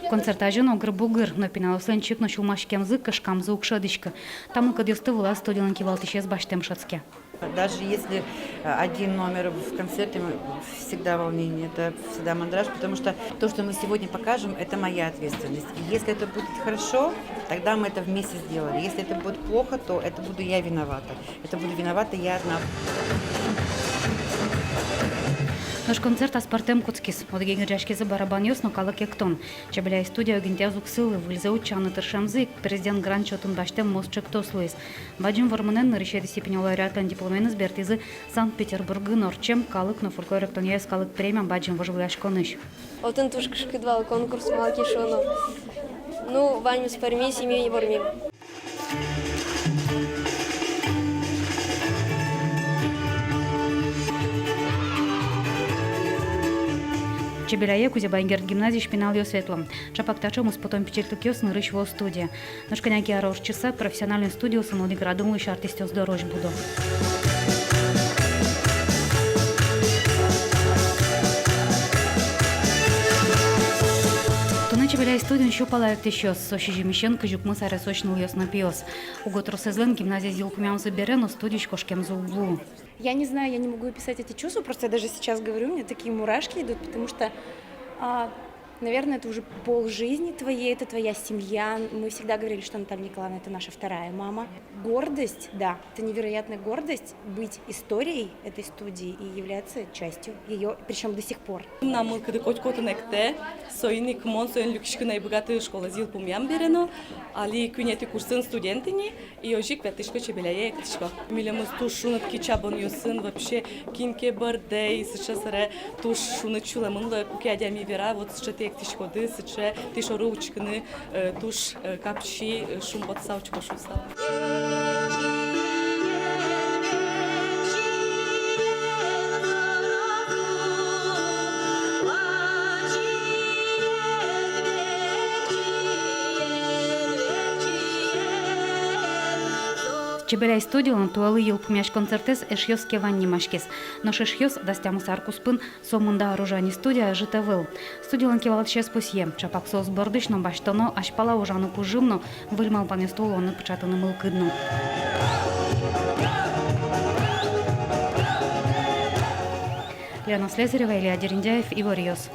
Концерта жена бугыр, но пинал сенчик на шумашкемзы кашкамзы укшадышка. Там кадёсты вла студенки валтище с баштем шацке. Даже если один номер в концерте, всегда волнение, это всегда мандраж, потому что то, что мы сегодня покажем, это моя ответственность. И если это будет хорошо, тогда мы это вместе сделали. Если это будет плохо, то это буду я виновата. Это буду виновата я одна. Наш концерт аспартем Куцкис. От генеряшкизы барабанёс, но калак ектон. Чабеляй студия гентязук силы выльза учаны тыршамзы, президент гранчотун баштем мостчик тослуис. Баджим варманен на решение степени лауреата дипломен избертизы Санкт-Петербурга норчем калык на фольклоректон яс калык премиум баджим вожевляш коныш. Отын тушкышкыдвал конкурс малки шоно. Ну, ваню с парми, семью не бормим. Чебеляе Кузябайнгер гимназии шпинал ее светлом. Чапактачом с потом печертукёс на рыщевого студия. Наш коняки орош часа профессиональную студию самоди градом лишь артистёс дорож буду. Чебеляй студию еще палает еще с сощи Мещенко жукмы саре сочнул ёс на пиос. Угод Росезлен гимназия зилкумям забере, но студию кошкем за углу. Я не знаю, я не могу описать эти чувства, просто я даже сейчас говорю, у меня такие мурашки идут, потому что, наверное, это уже полжизни твоей, это твоя семья. Мы всегда говорили, что Наталья Николаевна – это наша вторая мама. Гордость, да, это невероятная гордость быть историей этой студии и являться частью ее, причем до сих пор. Союзник Монсоен Люкшка най-богата школа зил помям берено, али кюнети курсын студентини и ожик пятышко чебеляе ектышко. Милямыз туш шунат кичабон юсын вообще кинке бардей, сейчас ре туш шунат чуламынла кукядя ми вера, вот сейчас те ектышко ды, сейчас ты шоручкны туш капчи шум подсаучко шуста. Чебеляй студию на туалы елпумяш концертес эшьёс кеванни машкес. Но шешьёс дастямус аркуспын сомунда оружани студия житавыл. Студиолан кевал чес пусье. Чапак сос бордыш, но баштоно ашпала ужану кужимно выльмал панестулу он напечатанный мылкыдну. Лена Слезарева, Илья Дерендяев, Ивар Йос.